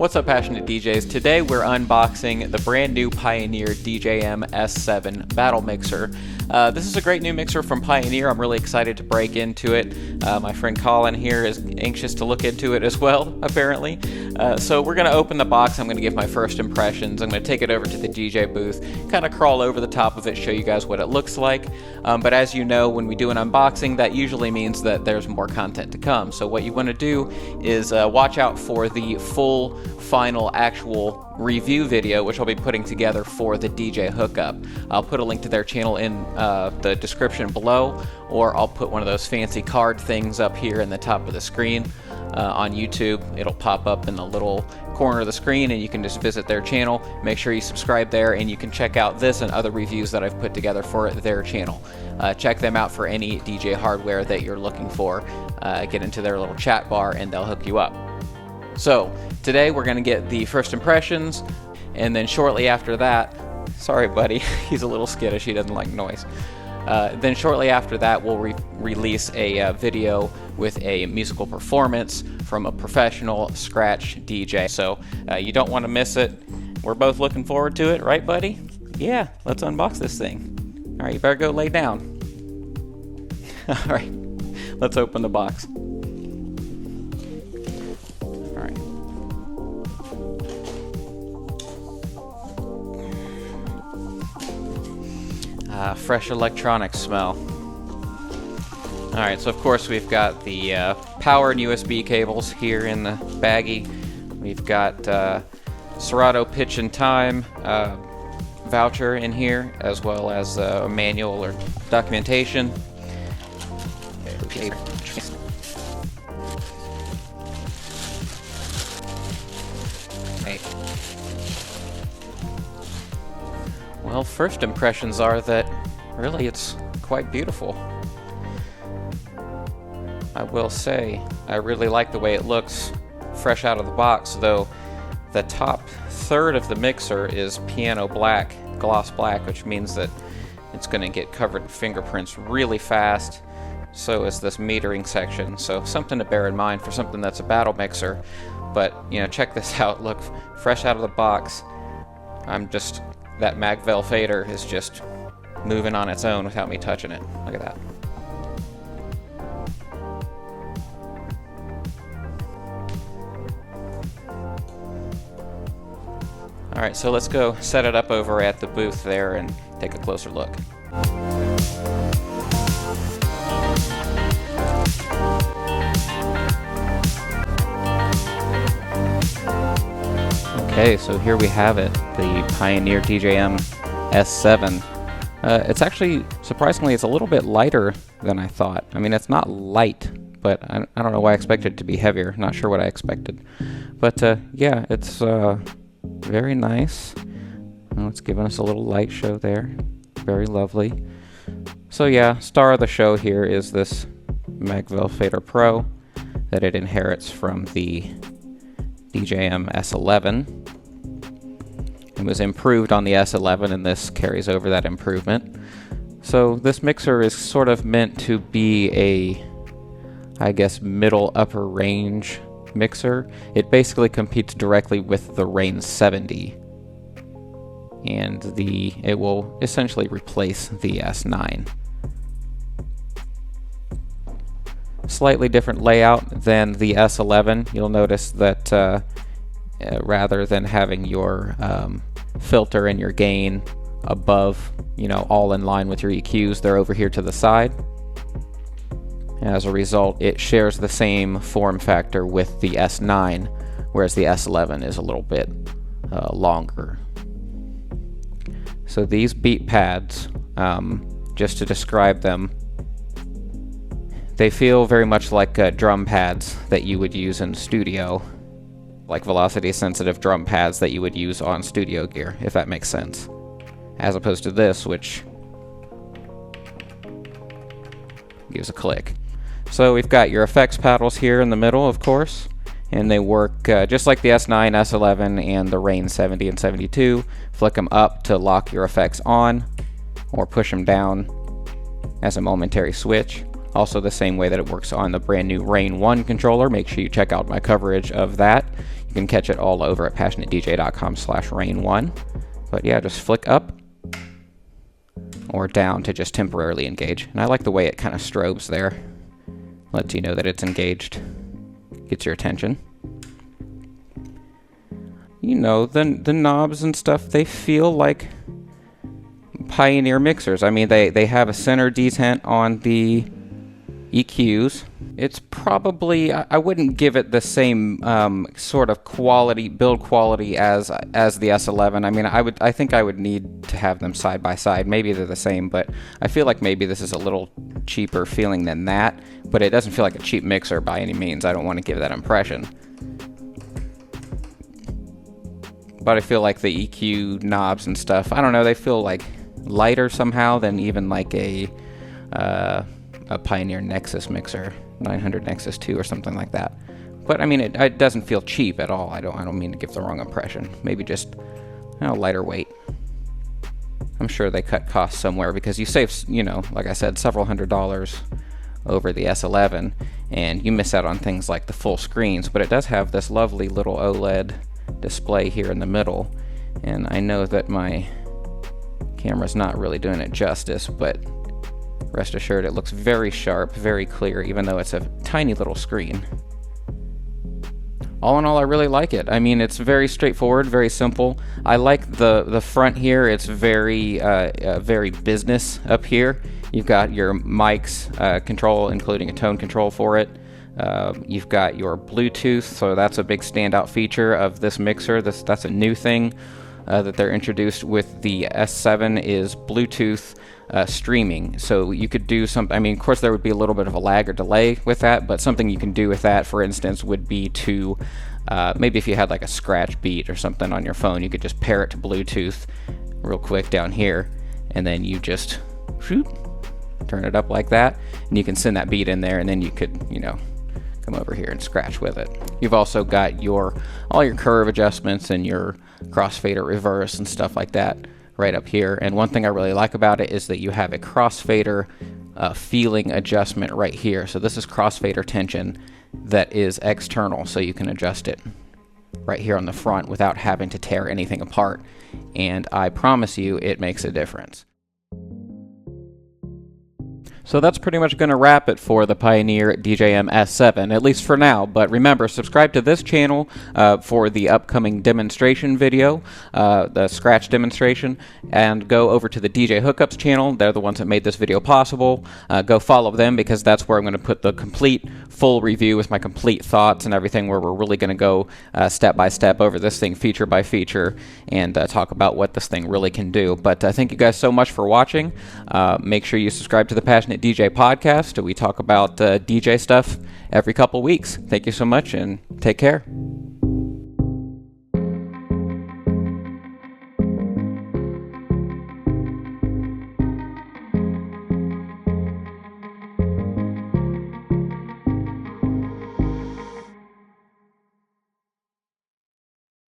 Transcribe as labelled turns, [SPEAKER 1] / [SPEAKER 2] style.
[SPEAKER 1] What's up, passionate DJs? Today we're unboxing the brand new Pioneer DJM-S7 battle mixer. This is a great new mixer from Pioneer. I'm really excited to break into it. My friend Colin here is anxious to look into it as well, apparently. So we're going to open the box. I'm going to give my first impressions. I'm going to take it over to the DJ booth, kind of crawl over the top of it, show you guys what it looks like. But as you know, when we do an unboxing, that usually means that there's more content to come. So what you want to do is watch out for the full final actual review video, which I'll be putting together for the DJ hookup. I'll put a link to their channel in the description below, or I'll put one of those fancy card things up here in the top of the screen on YouTube. It'll pop up in the little corner of the screen and you can just visit their channel. Make sure you subscribe there and you can check out this and other reviews that I've put together for their channel. Check them out for any DJ hardware that you're looking for. Get into their little chat bar and they'll hook you up. So today we're going to get the first impressions, and then shortly after that, sorry buddy, he's a little skittish, he doesn't like noise. Then shortly after that we'll release a video with a musical performance from a professional scratch DJ. So you don't want to miss it. We're both looking forward to it, right buddy? Yeah, let's unbox this thing. Alright, you better go lay down. Alright, let's open the box. Fresh electronics smell. Alright, so of course we've got the power and USB cables here in the baggie. We've got Serato pitch and time voucher in here, as well as a manual or documentation. Well, first impressions are that really it's quite beautiful. I will say, I really like the way it looks fresh out of the box, though the top third of the mixer is piano black, gloss black, which means that it's going to get covered in fingerprints really fast. So is this metering section, so something to bear in mind for something that's a battle mixer. But, you know, check this out, look, fresh out of the box. That Magvel fader is just moving on its own without me touching it. Look at that. Alright, so let's go set it up over at the booth there and take a closer look. Okay, so here we have it, the Pioneer DJM-S7. It's actually, surprisingly, it's a little bit lighter than I thought. I mean, it's not light, but I don't know why I expected it to be heavier. Not sure what I expected. But yeah, it's very nice. Well, it's giving us a little light show there. Very lovely. So yeah, star of the show here is this Magvel Fader Pro that it inherits from the DJM-S11. It was improved on the S11, and this carries over that improvement. So this mixer is sort of meant to be a, I guess, middle upper range mixer. It basically competes directly with the Rane 70, and it will essentially replace the S9. Slightly different layout than the S11. You'll notice that rather than having your filter and your gain above, you know, all in line with your EQs, they're over here to the side. As a result, it shares the same form factor with the S9, whereas the S11 is a little bit longer. So these beat pads, just to describe them, they feel very much like drum pads that you would use in studio, like velocity-sensitive drum pads that you would use on studio gear, if that makes sense. As opposed to this, which gives a click. So we've got your effects paddles here in the middle, of course, and they work just like the S9, S11, and the Rane 70 and 72. Flick them up to lock your effects on, or push them down as a momentary switch. Also the same way that it works on the brand new Rane 1 controller. Make sure you check out my coverage of that. You You can catch it all over at passionatedj.com/rain1. But yeah, just flick up or down to just temporarily engage. And I like the way it kind of strobes there. Lets you know that it's engaged. Gets your attention. You know, the knobs and stuff, they feel like Pioneer mixers. I mean, they have a center detent on the EQs. It's probably, I wouldn't give it the same sort of build quality as the S11. I mean, I think I would need to have them side by side. Maybe they're the same, but I feel like maybe this is a little cheaper feeling than that, but it doesn't feel like a cheap mixer by any means. I don't want to give that impression. But I feel like the EQ knobs and stuff, I don't know, they feel like lighter somehow than even like a Pioneer Nexus mixer, 900 Nexus 2 or something like that. But I mean, it doesn't feel cheap at all. I don't mean to give the wrong impression. Maybe just, you know, lighter weight. I'm sure they cut costs somewhere because you save, you know, like I said, several $100s over the S11, and you miss out on things like the full screens. But it does have this lovely little OLED display here in the middle, and I know that my camera's not really doing it justice, but rest assured it looks very sharp, very clear, even though it's a tiny little screen. All in all, I really like it. I mean, it's very straightforward, very simple. I like the front here. It's very very business up here. You've got your mics control, including a tone control for it. You've got your Bluetooth, so that's a big standout feature of this mixer. That's a new thing that they're introduced with the S7 is Bluetooth streaming. So you could do something, I mean, of course there would be a little bit of a lag or delay with that, but something you can do with that, for instance, would be to maybe if you had like a scratch beat or something on your phone, you could just pair it to Bluetooth real quick down here, and then you just turn it up like that, and you can send that beat in there, and then you could, you know, come over here and scratch with it. You've also got all your curve adjustments and your crossfader reverse and stuff like that right up here. And one thing I really like about it is that you have a crossfader feeling adjustment right here. So this is crossfader tension that is external, so you can adjust it right here on the front without having to tear anything apart. And I promise you it makes a difference. So that's pretty much going to wrap it for the Pioneer DJM-S7, at least for now. But remember, subscribe to this channel for the upcoming demonstration video, the scratch demonstration, and go over to the DJ Hookups channel. They're the ones that made this video possible. Go follow them, because that's where I'm going to put the complete full review with my complete thoughts and everything, where we're really going to go step by step over this thing, feature by feature, and talk about what this thing really can do. But thank you guys so much for watching. Make sure you subscribe to the Passionate DJ podcast. We talk about DJ stuff every couple weeks. Thank you so much, and take care.